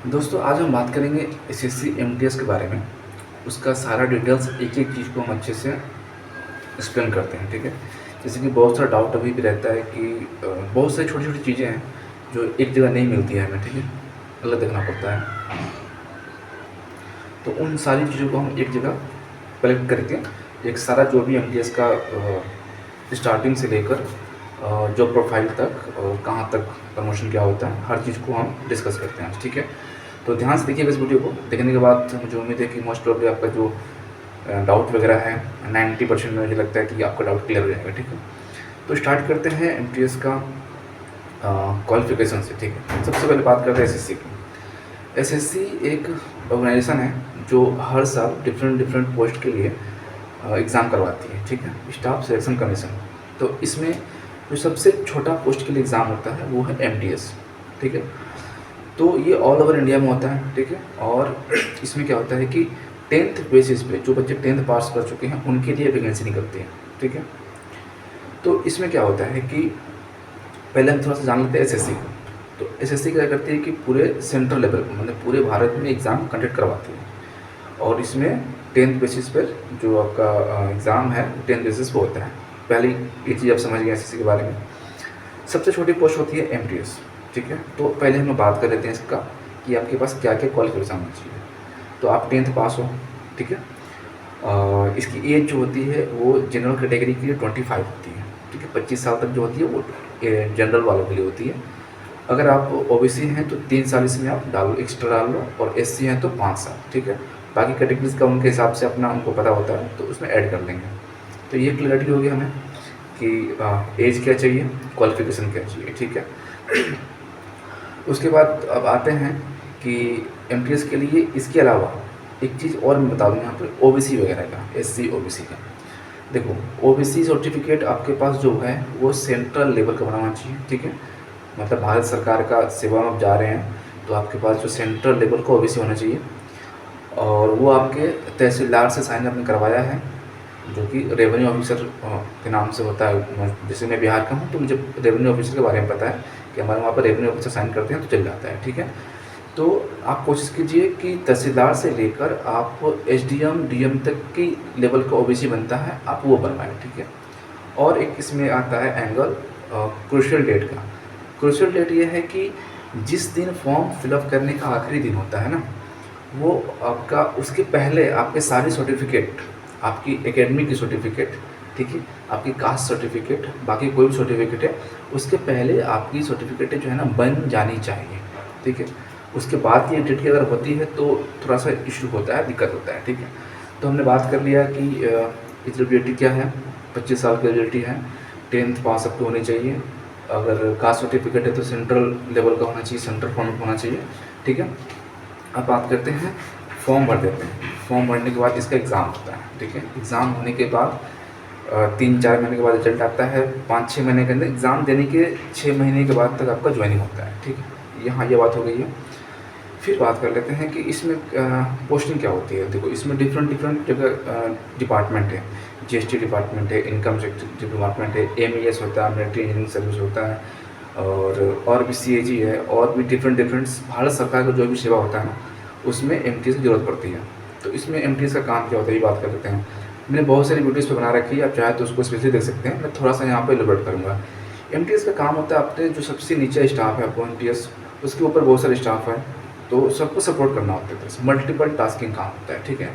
दोस्तों आज हम बात करेंगे एसएससी एमटीएस के बारे में। उसका सारा डिटेल्स एक-एक चीज़ को हम अच्छे से एक्सप्लेन करते हैं, ठीक है? जैसे कि बहुत सारा डाउट अभी भी रहता है कि बहुत सारी छोटी-छोटी चीज़ें हैं जो एक जगह नहीं मिलती है हमें, ठीक है? अलग देखना पड़ता है। तो उन सारी चीज़ों को हम एक जगह कलेक्ट करके एक सारा जो भी एमटीएस का स्टार्टिंग से लेकर जॉब प्रोफाइल तक और कहाँ तक प्रमोशन क्या होता है, हर चीज़ को हम डिस्कस करते हैं, ठीक है? तो ध्यान से देखिएगा इस वीडियो को। देखने के बाद मुझे उम्मीद है कि मोस्ट प्रोबेबली आपका जो डाउट वगैरह है 90% में मुझे लगता है कि आपका डाउट क्लियर हो जाएगा, ठीक है? तो स्टार्ट करते हैं एमटीएस का क्वालिफिकेशन से, ठीक है? सबसे पहले बात करते हैं एसएससी की। एसएससी एक ऑर्गेनाइजेशन है जो हर साल डिफरेंट पोस्ट के लिए एग्ज़ाम करवाती है, ठीक है? Staff selection commission. तो इसमें जो सबसे छोटा पोस्ट के लिए एग्ज़ाम होता है वो है एमटीएस, ठीक है? तो ये ऑल ओवर इंडिया में होता है, ठीक है? और इसमें क्या होता है कि 10th बेसिस पे जो बच्चे 10th पास कर चुके हैं उनके लिए वैकेंसी निकलती है, ठीक है? तो इसमें क्या होता है कि पहले हम थोड़ा-सा जान लेते हैं एसएससी को। तो एसएससी क्या करती है कि पूरे सेंट्रल लेवल पे मतलब पूरे भारत में एग्ज़ाम कंडक्ट करवाती है और इसमें 10th बेसिस पर जो आपका एग्ज़ाम है 10th बेसिस पे होता है। पहले ये चीज़ आप समझ गए एसएससी के बारे में। सबसे छोटी पोस्ट होती है एमटीएस, ठीक है? तो पहले हम बात कर लेते हैं इसका कि आपके पास क्या-क्या क्वालिफ़िकेशन होना चाहिए। तो आप 10th पास हो, ठीक है? इसकी एज जो होती है वो जनरल कैटेगरी के लिए 25 होती है, ठीक है? 25 साल तक जो होती है वो जनरल वालों के लिए होती है। अगर आप ओबीसी हैं तो 3 साल इसमें आप एक्स्ट्रा डाल लो और एससी हैं तो 5 साल, ठीक है? बाकी कैटेगरीज़ का उनके हिसाब से अपना उनको पता होता है तो उसमें ऐड कर लेंगे। तो ये क्लैरिटी होगी हमें कि एज क्या चाहिए, क्वालिफ़िकेशन क्या चाहिए, ठीक है? उसके बाद अब आते हैं कि एमटीएस के लिए इसके अलावा एक चीज़ और मैं बता दूँ यहाँ पे ओबीसी वगैरह का, एससी ओबीसी का। देखो ओबीसी सर्टिफिकेट आपके पास जो है वो सेंट्रल लेवल का बना होना चाहिए, ठीक है? मतलब भारत सरकार का सेवा में आप जा रहे हैं तो आपके पास जो सेंट्रल लेवल का ओबीसी होना चाहिए और वो आपके तहसीलदार से साइन आपने करवाया है जो कि रेवेन्यू ऑफिसर के नाम से होता है। जैसे मैं बिहार का हूँ तो मुझे रेवेन्यू ऑफिसर के बारे में पता है कि हमारे वहाँ पर रेवेन्यू ऑफिसर साइन करते हैं तो चल जाता है, ठीक है? तो आप कोशिश कीजिए कि तहसीलदार से लेकर आप एसडीएम, डीएम तक की लेवल का ओबीसी बनता है, आप वो बनवाएँ, ठीक है? और एक इसमें आता है एंगल क्रूशियल डेट का। क्रूशियल डेट ये है कि जिस दिन फॉर्म फिलअप करने का आखिरी दिन होता है ना, वो आपका उसके पहले आपके सारे सर्टिफिकेट, आपकी एकेडमिक की सर्टिफिकेट, ठीक है? आपकी कास्ट सर्टिफिकेट, बाकी कोई भी सर्टिफिकेट है, उसके पहले आपकी सर्टिफिकेटें जो है ना बन जानी चाहिए, ठीक है? उसके बाद की डेट की अगर होती है तो थोड़ा-सा इश्यू होता है, दिक्कत होता है, ठीक है? तो हमने बात कर लिया कि एलिजिबिलिटी क्या है, 25 साल की एलिजिबिलिटी है, 10th पास आपकी होनी चाहिए, अगर कास्ट सर्टिफिकेट है तो सेंट्रल लेवल का होना चाहिए, सेंट्रल फॉर्मेट होना चाहिए, ठीक है? अब बात करते हैं फॉर्म भर देते हैं। फॉर्म भरने के बाद इसका एग्ज़ाम होता है, ठीक है? एग्ज़ाम होने के बाद 3-4 महीने के बाद रिजल्ट आता है, 5-6 महीने के अंदर एग्ज़ाम देने के 6 महीने के बाद तक आपका जॉइनिंग होता है, ठीक है? यहाँ ये बात हो गई है। फिर बात कर लेते हैं कि इसमें पोस्टिंग क्या होती है। देखो इसमें डिफरेंट जगह डिपार्टमेंट है, जीएसटी डिपार्टमेंट है, इनकम टैक्स डिपार्टमेंट है, एमईएस होता है, मिलिट्री इंजीनियरिंग सर्विस होता है और भी सीएजी है और भी डिफरेंट भारत सरकार का जो भी सेवा होता है ना, उसमें एमटीएस की ज़रूरत पड़ती है। तो इसमें एमटीएस का काम क्या होता है ये बात कर लेते हैं। मैंने बहुत सारी वीडियोज़ पे बना रखी है, आप चाहे तो उसको स्पेशली देख सकते हैं। मैं थोड़ा-सा यहाँ पे एलाबोरेट करूँगा। एमटीएस का काम होता है अपने जो सबसे नीचे स्टाफ है आपको एमटीएस, उसके ऊपर बहुत सारे स्टाफ हैं, तो सबको सपोर्ट करना होता है। एक तरह से मल्टीपल टास्किंग काम होता है, ठीक है?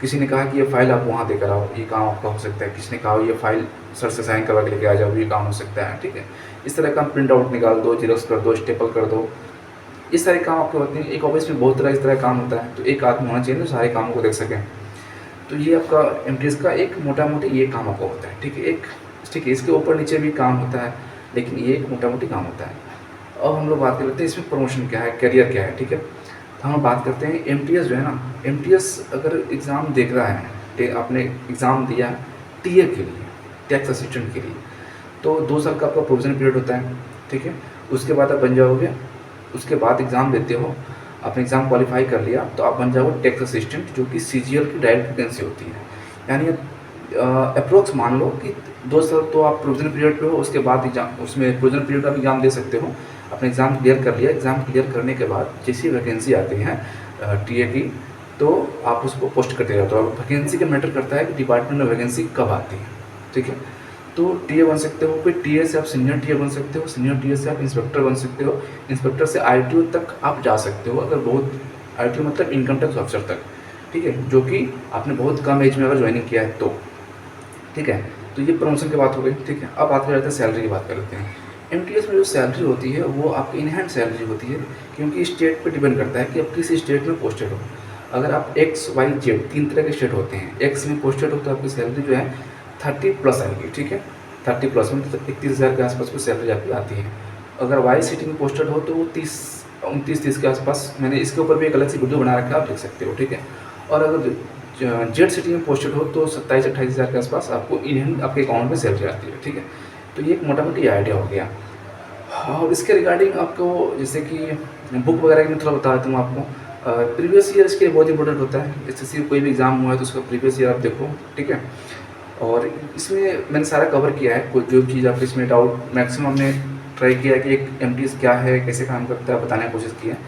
किसी ने कहा कि ये फ़ाइल आप वहाँ देकर आओ, ये काम आपका हो सकता है। किसी ने कहा ये फ़ाइल सर से साइन करवा के लेके आ जाओ, ये काम हो सकता है, ठीक है? इस तरह का प्रिंट आउट निकाल दो, ज़ेरॉक्स कर दो, स्टेपल कर दो, ये सारे काम आपके होते हैं। एक ऑफिस में बहुत तरह इस तरह का काम होता है, तो एक आदमी होना चाहिए जो सारे कामों को देख सकें। तो ये आपका एमटीएस का एक मोटा-मोटी ये काम आपका होता है, ठीक है? ठीक है, इसके ऊपर-नीचे भी काम होता है, लेकिन ये एक मोटा-मोटी काम होता है। अब हम लोग बात कर लेते हैं इसमें प्रमोशन क्या है, करियर क्या है, ठीक है? तो हम बात करते हैं एमटीएस जो है ना, एमटीएस अगर एग्ज़ाम देख रहा है, आपने एग्ज़ाम दिया टीए के लिए, टैक्स असिस्टेंट के लिए, तो 2 साल का आपका प्रोविज़न पीरियड होता है, ठीक है? उसके बाद आप बन जाओगे, उसके बाद एग्ज़ाम देते हो, आपने एग्ज़ाम क्वालिफ़ाई कर लिया, तो आप बन जाओगे टैक्स असिस्टेंट जो कि सीजीएल की डायरेक्ट वैकेंसी होती है। यानी एप्रोक्स मान लो कि 2 साल तो आप प्रोविज़न पीरियड पे हो, उसके बाद एग्ज़ाम उसमें प्रोविज़न पीरियड का भी एग्ज़ाम दे सकते हो, आपने एग्ज़ाम क्लियर कर लिया, एग्ज़ाम क्लियर करने के बाद जैसी वैकेंसी आती हैं टीए की, तो आप उसको पोस्ट करते जाते हो। अब वैकेंसी का मैटर करता है कि डिपार्टमेंट में वैकेंसी कब आती है, ठीक है। तो टीए बन सकते हो, फिर टीए से आप सीनियर टीए बन सकते हो, सीनियर टीए से आप इंस्पेक्टर बन सकते हो, इंस्पेक्टर से आरटीओ तक आप जा सकते हो, अगर बहुत आरटीओ मतलब इनकम टैक्स ऑफिसर तक, ठीक है, जो कि आपने बहुत कम एज में अगर ज्वाइनिंग किया है तो, ठीक है। तो ये प्रमोशन की बात हो गई, ठीक है। अब बात कर लेते हैं सैलरी की, बात कर लेते हैं। एमटीएस में जो सैलरी होती है वो आपकी इन हैंड सैलरी होती है, क्योंकि स्टेट पे डिपेंड करता है कि आप किस स्टेट में पोस्टेड हो। अगर आप एक्स वाई जेड 3 तरह के स्टेट होते हैं, एक्स में पोस्टेड हो तो आपकी सैलरी जो है 30+ आएगी, ठीक है। 30+ में तो 31,000 के आसपास की सैलरी आपकी आती है। अगर वाई सिटी में पोस्टेड हो तो वो 29-30 के आसपास, मैंने इसके ऊपर भी एक अलग से वीडियो बना रखा है, आप देख सकते हो, ठीक है। और अगर जेड सिटी में पोस्टेड हो तो 27-28 हज़ार के आसपास आपको इन हैंड आपके अकाउंट में सैलरी आती है, ठीक है। तो ये एक मोटा मोटी आइडिया हो गया। हाँ, और इसके रिगार्डिंग आपको जैसे कि बुक वगैरह की मैं थोड़ा बता देता हूँ आपको। प्रीवियस ईयर इसके लिए बहुत इंपॉर्टेंट होता है, एसएससी कोई भी एग्ज़ाम हुआ है तो उसका प्रीवियस ईयर आप देखो, ठीक है। और इसमें मैंने सारा कवर किया है, कोई जो चीज़ आपको इसमें डाउट, मैक्सिमम हमने ट्राई किया है कि एक एमटीएस क्या है, कैसे काम करता है, बताने की कोशिश की है।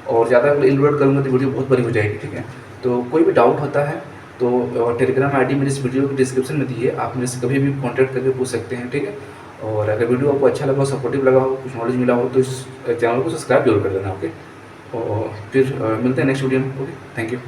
और ज़्यादा अगर इलबोर्ड करूँगा तो वीडियो बहुत बड़ी हो जाएगी, ठीक है। तो कोई भी डाउट होता है तो टेलीग्राम आईडी मेरी इस वीडियो की डिस्क्रिप्शन में दी है, आप मेरे से कभी भी कॉन्टैक्ट करके पूछ सकते हैं, ठीक है। और अगर वीडियो आपको अच्छा लगा हो, सपोर्टिव लगा हो, कुछ नॉलेज मिला हो तो इस चैनल को सब्सक्राइब जरूर कर देना, ओके। और फिर मिलते हैं नेक्स्ट वीडियो में, ओके, थैंक यू।